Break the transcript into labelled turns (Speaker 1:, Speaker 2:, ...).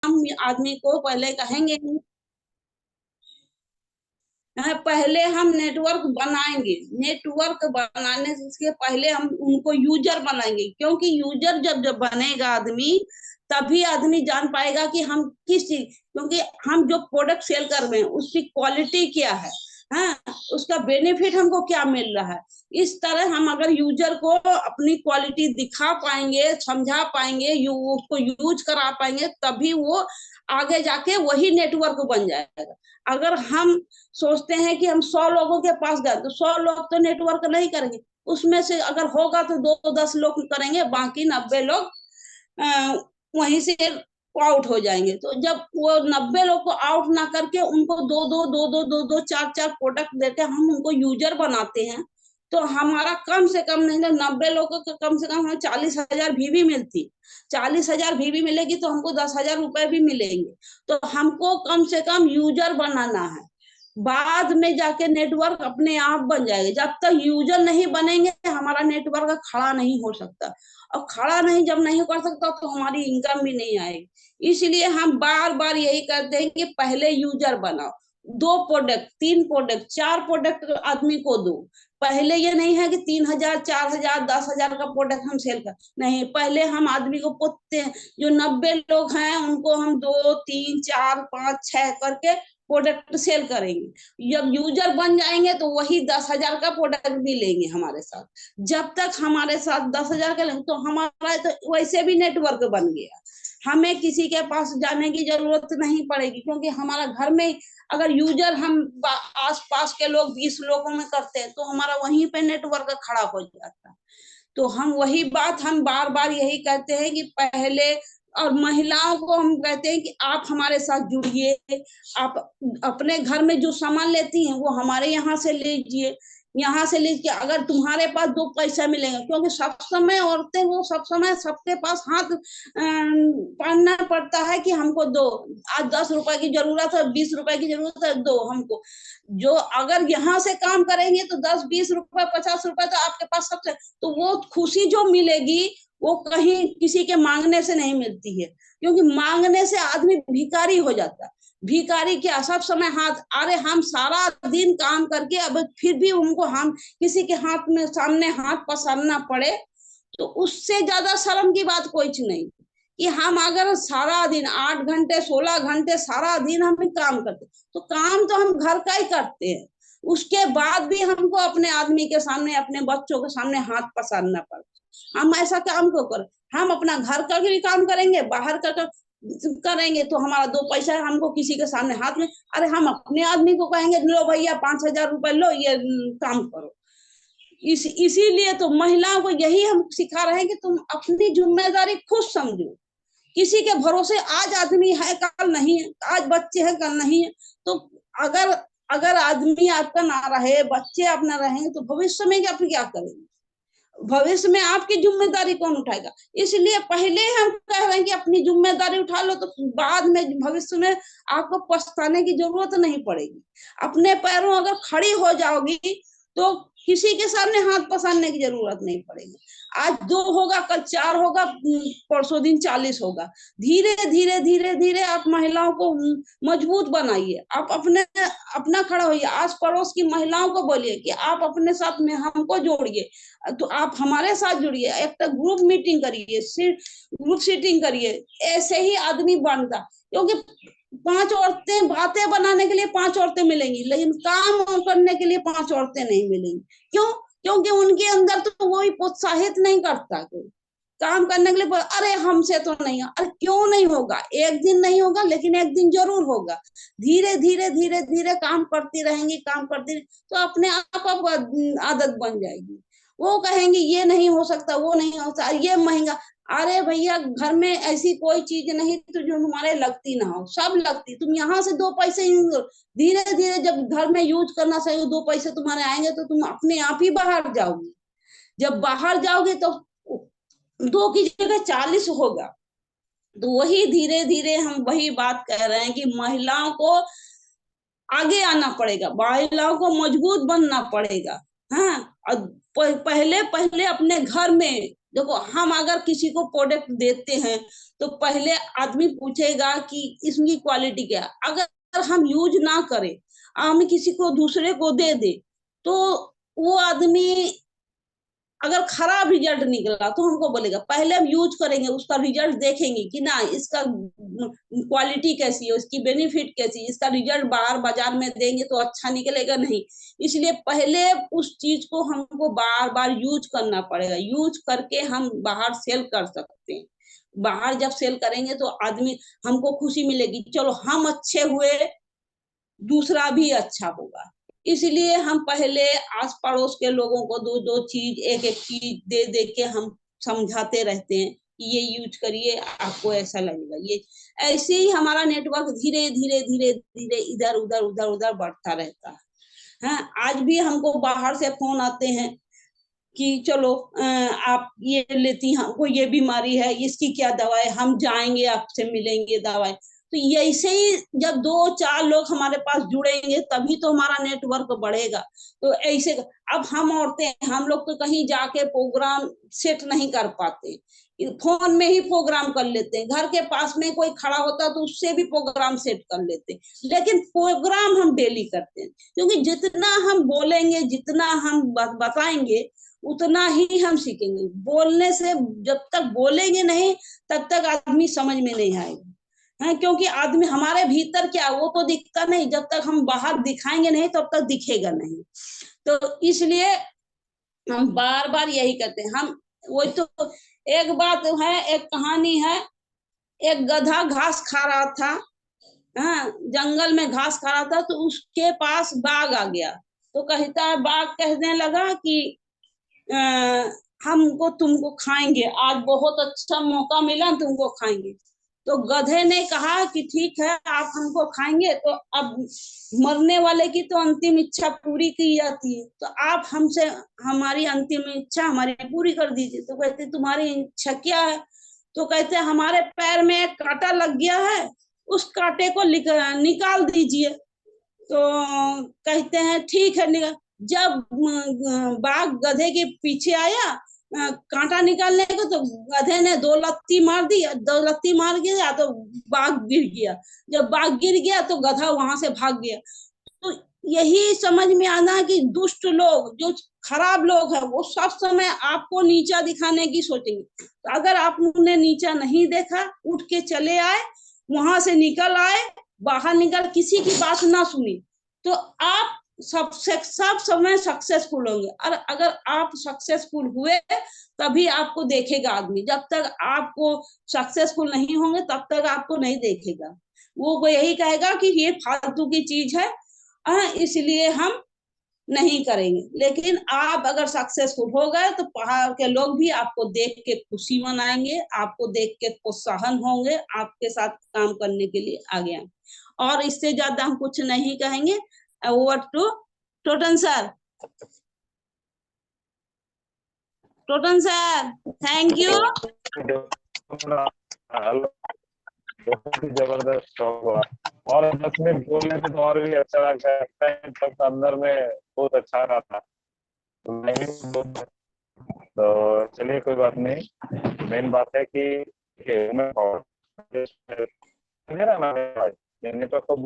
Speaker 1: हम आदमी को पहले कहेंगे, पहले हम नेटवर्क बनाएंगे। नेटवर्क बनाने से पहले हम उनको यूजर बनाएंगे, क्योंकि यूजर जब जब बनेगा आदमी, तभी आदमी जान पाएगा कि हम किस चीज, क्योंकि हम जो प्रोडक्ट सेल कर रहे हैं उसकी क्वालिटी क्या है, हाँ, उसका बेनिफिट हमको क्या मिल रहा है। इस तरह हम अगर यूजर को अपनी क्वालिटी दिखा पाएंगे, समझा पाएंगे, उसको यूज करा पाएंगे, तभी वो आगे जाके वही नेटवर्क बन जाएगा। अगर हम सोचते हैं कि हम 100 लोगों के पास गए तो 100 लोग तो नेटवर्क नहीं करेंगे, उसमें से अगर होगा तो 2-10 लोग करेंगे, बाकी 90 लोग वहीं से आउट हो जाएंगे। तो जब वो 90 लोग को आउट ना करके उनको दो 4 प्रोडक्ट देके हम उनको यूजर बनाते हैं, तो हमारा कम से कम नहीं तो 90 लोगों को कम से कम हमें 40,000 भी मिलती। 40,000 भी मिलेगी तो हमको 10,000 रुपए भी मिलेंगे। तो हमको कम से कम यूजर बनाना है, बाद में जाके नेटवर्क अपने आप बन जाएगा। जब तक यूजर नहीं बनेंगे हमारा नेटवर्क खड़ा नहीं हो सकता, और खड़ा नहीं जब नहीं कर सकता तो हमारी इनकम भी नहीं आएगी। इसलिए हम बार बार यही करते हैं कि पहले यूजर बनाओ, 2 प्रोडक्ट, 3 प्रोडक्ट, 4 प्रोडक्ट आदमी को दो। पहले ये नहीं है कि 3,000, 4,000, 10,000 का प्रोडक्ट हम सेल कर, नहीं, पहले हम आदमी को पूछते हैं, जो 90 लोग हैं उनको हम 2, 3, 4, 5, 6 करके प्रोडक्ट सेल करेंगे। जब यूजर बन जाएंगे तो वही 10,000 का प्रोडक्ट भी लेंगे हमारे साथ। जब तक हमारे साथ 10,000 का लेंगे तो हमारा तो वैसे भी नेटवर्क बन गया, हमें किसी के पास जाने की जरूरत नहीं पड़ेगी, क्योंकि हमारा घर में अगर यूजर हम आस पास के लोग 20 लोगों में करते हैं तो हमारा वहीं पे नेटवर्क खड़ा हो जाता है। तो हम वही बात हम बार बार यही कहते हैं कि पहले, और महिलाओं को हम कहते हैं कि आप हमारे साथ जुड़िए, आप अपने घर में जो सामान लेती हैं वो हमारे यहाँ से लीजिए, यहाँ से लीजिए। अगर तुम्हारे पास 2 पैसा मिलेगा, क्योंकि सब समय औरतें वो सब समय सबके पास हाथ पड़ना पड़ता है कि हमको दो, आज 10 रुपए की जरूरत है, 20 रुपए की जरूरत है, दो हमको। जो अगर यहाँ से काम करेंगे तो 10-20 रुपए, 50 रुपए तो आपके पास सबसे, तो वो खुशी जो मिलेगी वो कहीं किसी के मांगने से नहीं मिलती है, क्योंकि मांगने से आदमी भिखारी हो जाता है। भिखारी क्या सब समय हाथ, अरे हम सारा दिन काम करके अब फिर भी उनको हम किसी के हाथ में सामने हाथ पसारना पड़े, तो उससे ज्यादा शर्म की बात कोई नहीं। कि हम अगर सारा दिन 8 घंटे 16 घंटे सारा दिन हम काम करते, तो काम तो हम घर का ही करते हैं, उसके बाद भी हमको अपने आदमी के सामने, अपने बच्चों के सामने हाथ पसारना पड़ता। हम ऐसा काम क्यों करें? हम अपना घर का भी काम करेंगे, बाहर का करेंगे, तो हमारा 2 पैसा है, हमको किसी के सामने हाथ में, अरे हम अपने आदमी को कहेंगे लो भैया 5,000 रुपए लो, ये काम करो। इसीलिए तो महिलाओं को यही हम सिखा रहे हैं कि तुम अपनी जिम्मेदारी खुद समझो। किसी के भरोसे आज आदमी है कल नहीं है, आज बच्चे हैं कल नहीं है। तो अगर अगर आदमी आपका ना रहे, बच्चे आप ना रहेंगे, तो भविष्य में आप क्या करेंगे? भविष्य में आपकी जिम्मेदारी कौन उठाएगा? इसलिए पहले हम कह रहे हैं कि अपनी जिम्मेदारी उठा लो, तो बाद में भविष्य में आपको पछताने की जरूरत नहीं पड़ेगी। अपने पैरों अगर खड़ी हो जाओगी तो किसी के सामने हाथ पसारने की जरूरत नहीं पड़ेगी। आज 2 होगा, कल 4 होगा, परसों दिन 40 होगा। धीरे धीरे धीरे धीरे आप महिलाओं को मजबूत बनाइए, आप अपना खड़ा होइए, आस पड़ोस की महिलाओं को बोलिए कि आप अपने साथ में हमको जोड़िए, तो आप हमारे साथ जुड़िए, एक तो ग्रुप मीटिंग करिए, ग्रुप सीटिंग करिए। ऐसे ही आदमी बनता, क्योंकि 5 औरतें बातें बनाने के लिए 5 औरतें मिलेंगी, लेकिन काम करने के लिए 5 औरतें नहीं मिलेंगी। क्यों? क्योंकि उनके अंदर तो वही प्रोत्साहित नहीं करता कोई काम करने के लिए। अरे हमसे तो नहीं, अरे क्यों नहीं होगा? एक दिन नहीं होगा, लेकिन एक दिन जरूर होगा। धीरे धीरे धीरे धीरे काम करती रहेंगी, काम करती, तो अपने आप आदत बन जाएगी। वो कहेंगे ये नहीं हो सकता, वो नहीं हो सकता, ये महंगा। अरे भैया, घर में ऐसी कोई चीज नहीं तो जो तुम्हारे लगती ना हो, सब लगती। तुम यहाँ से 2 पैसे धीरे धीरे जब घर में यूज करना चाहिए, 2 पैसे तुम्हारे आएंगे तो तुम अपने आप ही बाहर जाओगे। जब बाहर जाओगे तो 2 की जगह 40 होगा। तो वही धीरे धीरे हम वही बात कह रहे हैं कि महिलाओं को आगे आना पड़ेगा, महिलाओं को मजबूत बनना पड़ेगा। हाँ, और पहले पहले अपने घर में देखो, हम अगर किसी को प्रोडक्ट देते हैं तो पहले आदमी पूछेगा कि इसकी क्वालिटी क्या है। अगर हम यूज ना करें, हम किसी को दूसरे को दे दे, तो वो आदमी अगर खराब रिजल्ट निकला तो हमको बोलेगा। पहले हम यूज करेंगे, उसका रिजल्ट देखेंगे कि ना इसका क्वालिटी कैसी है, उसकी बेनिफिट कैसी है, इसका रिजल्ट बाहर बाजार में देंगे तो अच्छा निकलेगा नहीं। इसलिए पहले उस चीज को हमको बार बार यूज करना पड़ेगा, यूज करके हम बाहर सेल कर सकते हैं। बाहर जब सेल करेंगे तो आदमी, हमको खुशी मिलेगी, चलो हम अच्छे हुए, दूसरा भी अच्छा होगा। इसलिए हम पहले आस पड़ोस के लोगों को दो दो चीज, एक एक चीज दे दे के हम समझाते रहते हैं कि ये यूज करिए, आपको ऐसा लगेगा। ये ऐसे ही हमारा नेटवर्क धीरे धीरे धीरे धीरे इधर उधर उधर उधर बढ़ता रहता है। हाँ, आज भी हमको बाहर से फोन आते हैं कि चलो आप ये लेती, हमको ये बीमारी है, इसकी क्या दवा है, हम जाएंगे आपसे मिलेंगे दवाई। तो ऐसे ही जब दो चार लोग हमारे पास जुड़ेंगे तभी तो हमारा नेटवर्क बढ़ेगा। तो ऐसे अब हम औरतें, हम लोग तो कहीं जाके प्रोग्राम सेट नहीं कर पाते, फोन में ही प्रोग्राम कर लेते हैं। घर के पास में कोई खड़ा होता तो उससे भी प्रोग्राम सेट कर लेते हैं। लेकिन प्रोग्राम हम डेली करते हैं, क्योंकि जितना हम बोलेंगे, जितना हम बताएंगे, उतना ही हम सीखेंगे। बोलने से, जब तक बोलेंगे नहीं तब तक आदमी समझ में नहीं आएगा है, क्योंकि आदमी हमारे भीतर क्या, वो तो दिखता नहीं, जब तक हम बाहर दिखाएंगे नहीं तब तक दिखेगा नहीं। तो इसलिए हम बार बार यही करते हैं। हम वो तो, एक बात है, एक कहानी है। एक गधा घास खा रहा था, हाँ, जंगल में घास खा रहा था, तो उसके पास बाघ आ गया। तो कहता है, बाघ कहने लगा कि हमको तुमको खाएंगे, आज बहुत अच्छा मौका मिला, तुमको खाएंगे। तो गधे ने कहा कि ठीक है, आप हमको खाएंगे, तो अब मरने वाले की तो अंतिम इच्छा पूरी की जाती है, तो आप हमसे हमारी अंतिम इच्छा हमारी पूरी कर दीजिए। तो कहते, तुम्हारी इच्छा क्या है? तो कहते, हमारे पैर में एक कांटा लग गया है, उस कांटे को निकाल दीजिए। तो कहते हैं ठीक है, निकाल। जब बाघ गधे के पीछे आया कांटा निकालने को, तो गधे ने दो लत्ती मार दी, दो लत्ती मार गया तो बाघ गिर गया। जब बाघ गिर गया तो गधा वहां से भाग गया। तो यही समझ में आना कि दुष्ट लोग, जो खराब लोग हैं, वो सब समय आपको नीचा दिखाने की सोचेंगे। तो अगर आपने नीचा नहीं देखा, उठ के चले आए, वहां से निकल आए, बाहर निकल, किसी की बात ना सुनी, तो आप सब समय सक्सेसफुल होंगे। और अगर आप सक्सेसफुल हुए तभी आपको देखेगा आदमी। जब तक आपको सक्सेसफुल नहीं होंगे तब तक आपको नहीं देखेगा। वो यही कहेगा कि ये फालतू की चीज है, इसलिए हम नहीं करेंगे। लेकिन आप अगर सक्सेसफुल हो गए तो पहाड़ के लोग भी आपको देख के खुशी मनाएंगे, आपको देख के प्रोत्साहन होंगे, आपके साथ काम करने के लिए आगे आएंगे। और इससे ज्यादा हम कुछ नहीं कहेंगे। Over to Totan sir. Totan sir, thank you.
Speaker 2: बहुत ही जबरदस्त शौक हुआ। और 10 मिनट बोलने से तो और भी अच्छा लगता है, तब अंदर में बहुत अच्छा रहा था। तो मैं भी तो चलिए, कोई बात नहीं। मेन बात है कि मैं नेटवर्क को